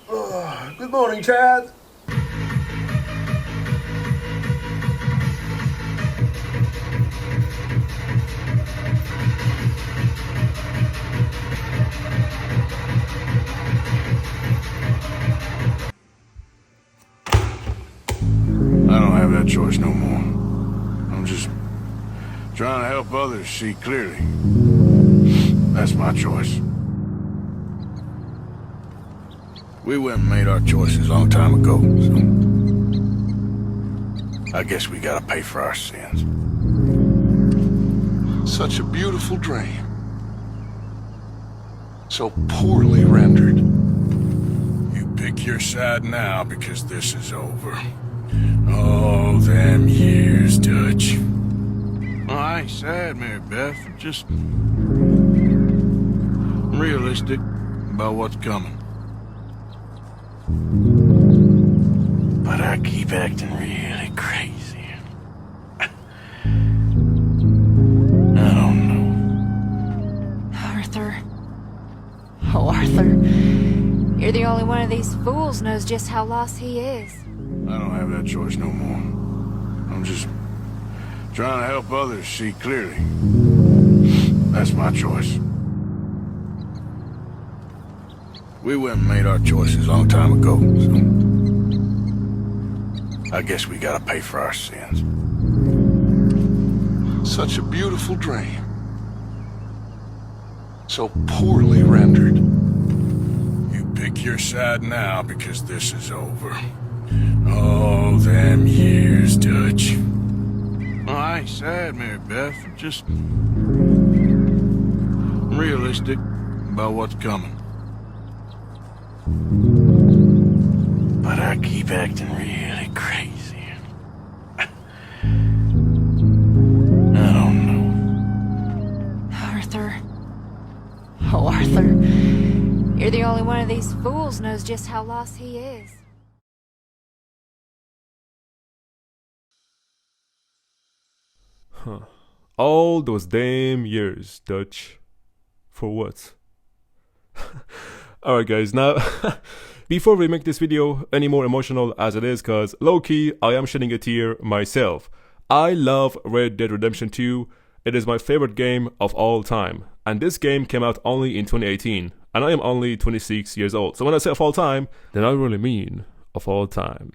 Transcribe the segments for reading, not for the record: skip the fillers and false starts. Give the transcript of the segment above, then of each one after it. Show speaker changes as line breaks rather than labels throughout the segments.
Good morning, Chad.
I don't have that choice no more. I'm just trying to help others see clearly. That's my choice. We went and made our choices a long time ago, so I guess we gotta pay for our sins.
Such a beautiful dream. So poorly rendered.
You pick your side now because this is over. Oh, them years, Dutch. Well, I ain't sad, Mary Beth. I'm just realistic about what's coming. But I keep acting really crazy. I don't know.
Arthur. Oh, Arthur. You're the only one of these fools knows just how lost he is.
I don't have that choice no more. I'm just trying to help others see clearly. That's my choice. We went and made our choices a long time ago, so I guess we gotta pay for our sins.
Such a beautiful dream. So poorly rendered.
You pick your side now because this is over. Oh, them years, Dutch. Well, I ain't sad, Mary Beth. I'm just realistic about what's coming. But I keep acting really crazy. I don't know.
Arthur. Oh, Arthur. You're the only one of these fools knows just how lost he is.
All those damn years, Dutch. For what? Alright guys, now before we make this video any more emotional as it is, cause low-key I am shedding a tear myself. I love Red Dead Redemption 2. It is my favorite game of all time, and this game came out only in 2018, and I am only 26 years old. So when I say of all time, then I really mean of all time.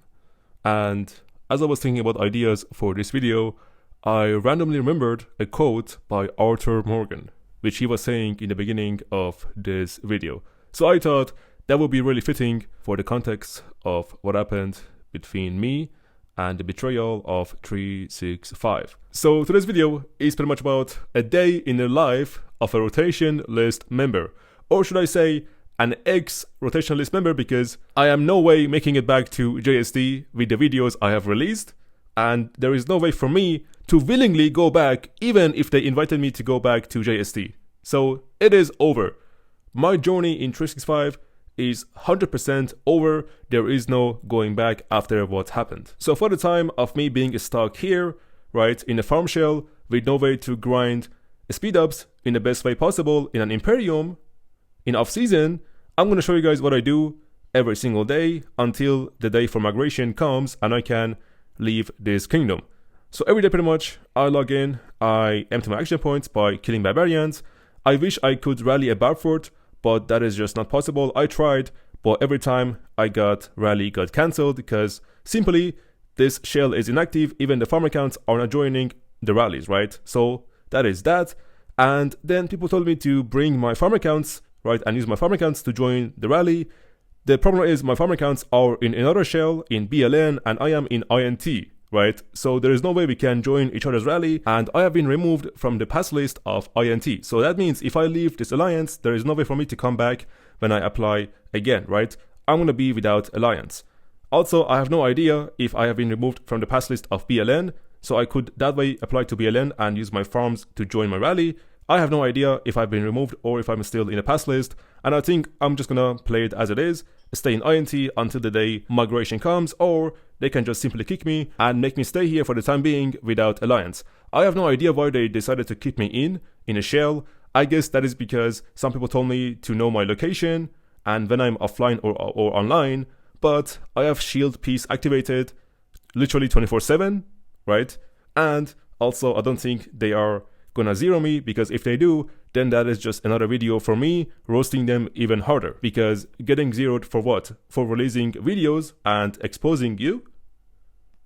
And as I was thinking about ideas for this video, I randomly remembered a quote by Arthur Morgan, which he was saying in the beginning of this video. So I thought that would be really fitting for the context of what happened between me and the betrayal of 365. So today's video is pretty much about a day in the life of a rotation list member. Or should I say, an ex-rotation list member, because I am no way making it back to JSD with the videos I have released. And there is no way for me to willingly go back, even if they invited me to go back to JST. So it is over. My journey in 365 is 100% over. There is no going back after what happened. So for the time of me being stuck here, right, in a farm shell with no way to grind speed ups in the best way possible in an Imperium in off season, I'm going to show you guys what I do every single day until the day for migration comes and I can leave this kingdom. So every day pretty much I log in, I empty my action points by killing barbarians. I wish I could rally a 𝒟𝒹𝓎, but that is just not possible. I tried, but every time I got rally got cancelled because simply this shell is inactive. Even the farm accounts are not joining the rallies, right? So that is that. And then people told me to bring my farm accounts, right, and use my farm accounts to join the rally. The problem is my farm accounts are in another shell in BLN and I am in INT, right? So there is no way we can join each other's rally, and I have been removed from the pass list of INT. So that means if I leave this alliance, there is no way for me to come back when I apply again, right? I'm gonna be without alliance. Also, I have no idea if I have been removed from the pass list of BLN, so I could that way apply to BLN and use my farms to join my rally. I have no idea if I've been removed or if I'm still in a pass list, and I think I'm just gonna play it as it is, stay in INT until the day migration comes, or they can just simply kick me and make me stay here for the time being without alliance. I have no idea why they decided to keep me in a shell. I guess that is because some people told me to know my location, and when I'm offline or online, but I have shield piece activated literally 24/7, right? And also I don't think they are gonna zero me, because if they do, then that is just another video for me roasting them even harder, because getting zeroed for what? For releasing videos and exposing you?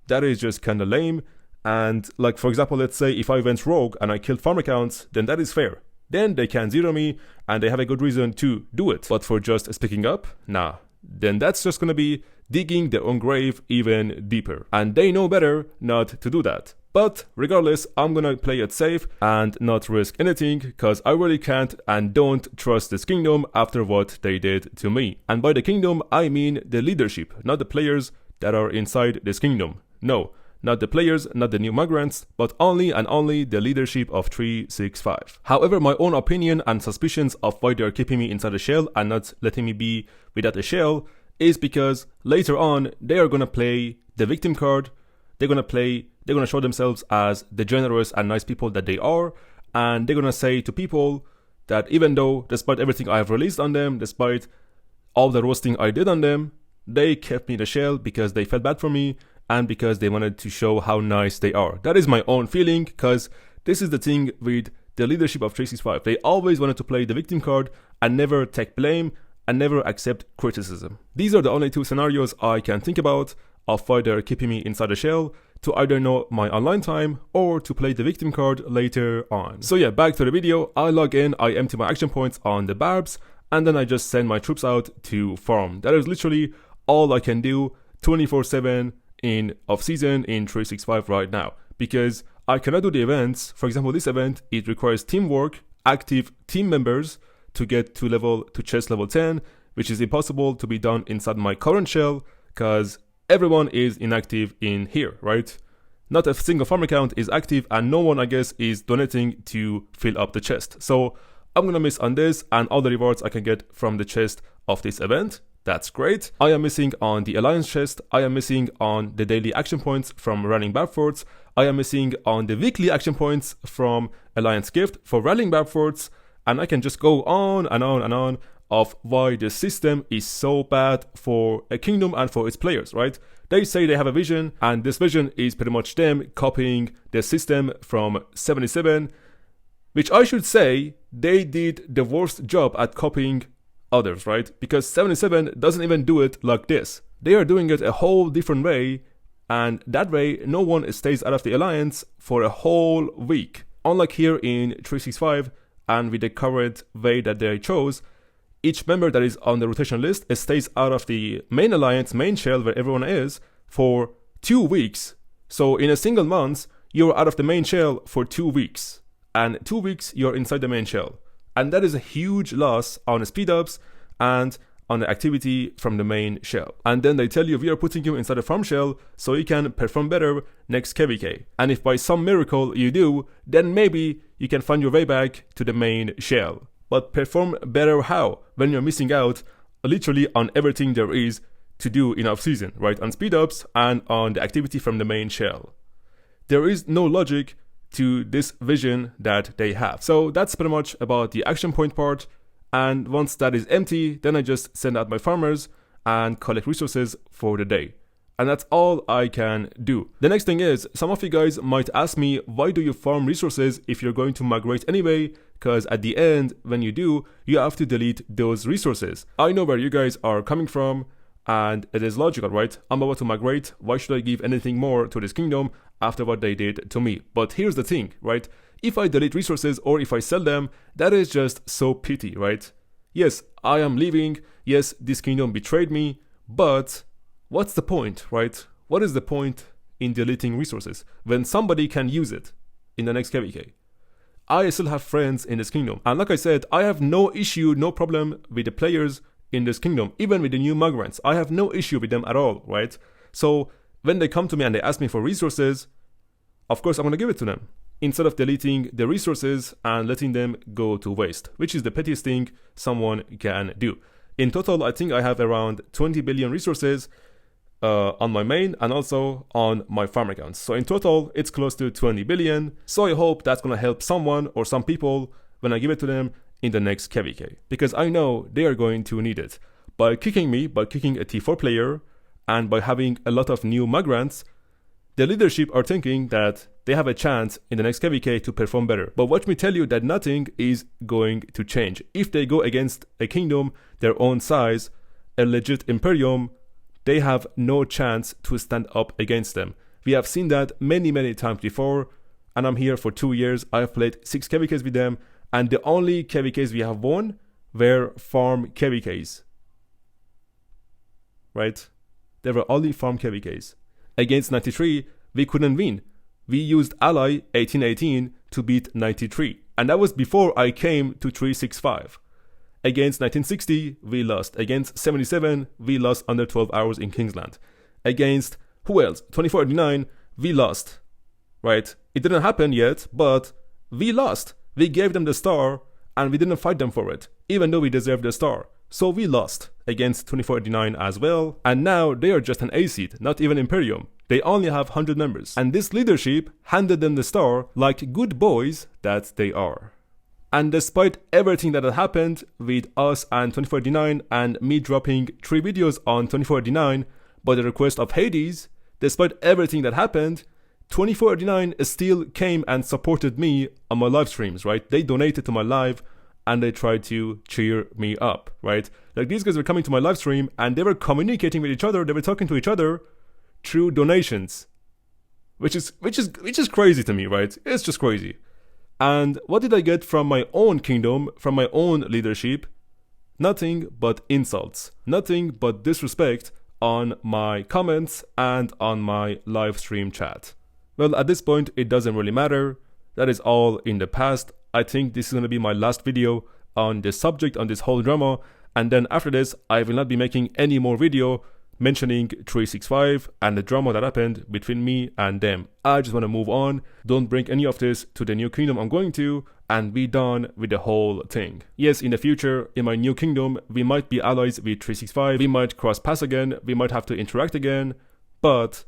That is just kinda lame. And like, for example, let's say if I went rogue and I killed farm accounts, then that is fair. Then they can zero me and they have a good reason to do it. But for just speaking up, nah. Then that's just gonna be digging their own grave even deeper. And they know better not to do that. But regardless, I'm gonna play it safe and not risk anything, because I really can't and don't trust this kingdom after what they did to me. And by the kingdom, I mean the leadership, not the players that are inside this kingdom. No, not the players, not the new migrants, but only and only the leadership of 365. However, my own opinion and suspicions of why they are keeping me inside a shell and not letting me be without a shell is because later on they are gonna play the victim card. They're gonna show themselves as the generous and nice people that they are, and they're gonna say to people that even though, despite everything I have released on them, despite all the roasting I did on them, they kept me in the shell because they felt bad for me and because they wanted to show how nice they are. That is my own feeling, because this is the thing with the leadership of 365. They always wanted to play the victim card and never take blame and never accept criticism. These are the only two scenarios I can think about of why they're keeping me inside the shell, to either know my online time or to play the victim card later on. So yeah, back to the video. I log in, I empty my action points on the barbs, and then I just send my troops out to farm. That is literally all I can do 24/7 in off-season in 365 right now, because I cannot do the events. For example, this event, it requires teamwork, active team members to get to chest level 10, which is impossible to be done inside my current shell, because everyone is inactive in here, right? Not a single farm account is active, and no one, I guess, is donating to fill up the chest. So I'm gonna miss on this and all the rewards I can get from the chest of this event. That's great. I am missing on the Alliance chest. I am missing on the daily action points from rallying Barb Forts. I am missing on the weekly action points from Alliance gift for rallying Barb Forts. And I can just go on and on and on of why the system is so bad for a kingdom and for its players, right? They say they have a vision, and this vision is pretty much them copying the system from 77, which I should say they did the worst job at copying others, right? Because 77 doesn't even do it like this. They are doing it a whole different way, and that way no one stays out of the alliance for a whole week. Unlike here in 365, and with the current way that they chose, each member that is on the rotation list stays out of the main alliance, main shell where everyone is, for 2 weeks. So in a single month, you're out of the main shell for 2 weeks. And 2 weeks, you're inside the main shell. And that is a huge loss on speed ups and on the activity from the main shell. And then they tell you, we are putting you inside a farm shell so you can perform better next KVK. And if by some miracle you do, then maybe you can find your way back to the main shell. But perform better how? When you're missing out literally on everything there is to do in off-season, right? On speed ups and on the activity from the main shell. There is no logic to this vision that they have. So that's pretty much about the action point part. And once that is empty, then I just send out my farmers and collect resources for the day. And that's all I can do. The next thing is, some of you guys might ask me, why do you farm resources if you're going to migrate anyway? Because at the end, when you do, you have to delete those resources. I know where you guys are coming from, and it is logical, right? I'm about to migrate. Why should I give anything more to this kingdom after what they did to me? But here's the thing, right? If I delete resources or if I sell them, that is just so petty, right? Yes, I am leaving. Yes, this kingdom betrayed me, but what's the point, right? What is the point in deleting resources when somebody can use it in the next KVK? I still have friends in this kingdom. And like I said, I have no issue, no problem with the players in this kingdom, even with the new migrants. I have no issue with them at all, right? So when they come to me and they ask me for resources, of course I'm gonna give it to them, instead of deleting the resources and letting them go to waste, which is the pettiest thing someone can do. In total, I think I have around 20 billion resources on my main and also on my farm accounts. So in total, it's close to 20 billion. So I hope that's gonna help someone or some people when I give it to them in the next KVK, because I know they are going to need it. by kicking me, by kicking a T4 player, and by having a lot of new migrants, the leadership are thinking that they have a chance in the next KVK to perform better. But watch me tell you that nothing is going to change. If they go against a kingdom their own size, a legit imperium, they have no chance to stand up against them. We have seen that many times before, and I'm here for 2 years. I've played 6 KVKs with them, and the only KVKs we have won were farm KVKs. Right? They were only farm KVKs. Against 93, we couldn't win. We used ally 1818 to beat 93. And that was before I came to 365. Against 1960, we lost. Against 77, we lost under 12 hours in Kingsland. Against, who else? 2489, we lost. Right? It didn't happen yet, but we lost. We gave them the star, and we didn't fight them for it, even though we deserved the star. So we lost against 2489 as well, and now they are just an A seed, not even Imperium. They only have 100 members, and this leadership handed them the star like good boys that they are. And despite everything that had happened with us and 2489 and me dropping 3 videos on 2489 by the request of Hades, despite everything that happened, 2489 still came and supported me on my live streams, right? They donated to my live and they tried to cheer me up, right? Like these guys were coming to my live stream and they were communicating with each other, they were talking to each other through donations. Which is crazy to me, right? It's just crazy. And what did I get from my own kingdom, from my own leadership? Nothing but insults. Nothing but disrespect on my comments and on my live stream chat. Well, at this point, it doesn't really matter. That is all in the past. I think this is going to be my last video on this subject, on this whole drama. And then after this, I will not be making any more video mentioning 365 and the drama that happened between me and them. I just want to move on. Don't bring any of this to the new kingdom I'm going to and be done with the whole thing. Yes, in the future, in my new kingdom, we might be allies with 365. We might cross paths again. We might have to interact again. But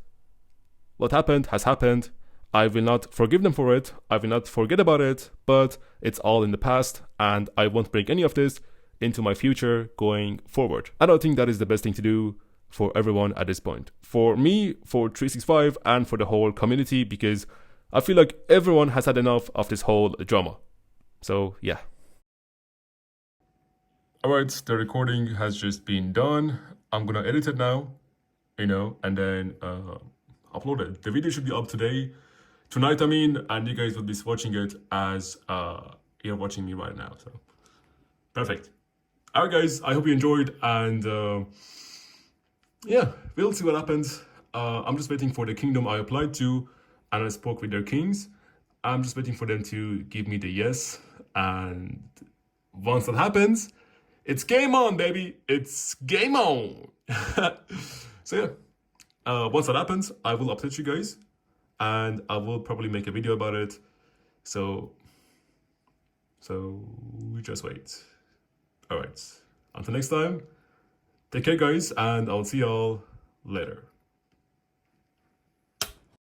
what happened has happened. I will not forgive them for it. I will not forget about it. But it's all in the past and I won't bring any of this into my future going forward. I don't think that is the best thing to do for everyone at this point. For me, for 365, and for the whole community, because I feel like everyone has had enough of this whole drama. So, yeah. Alright, the recording has just been done. I'm gonna edit it now, and then upload it. The video should be up tonight, and you guys will be watching it as you're watching me right now, so. Perfect. Alright guys, I hope you enjoyed, and yeah, we'll see what happens. I'm just waiting for the kingdom I applied to, and I spoke with their kings. I'm just waiting for them to give me the yes, and once that happens, it's game on, baby. It's game on. So yeah, once that happens, I will update you guys, and I will probably make a video about it. So just wait. All right, until next time. Take care, guys, and I'll see y'all later.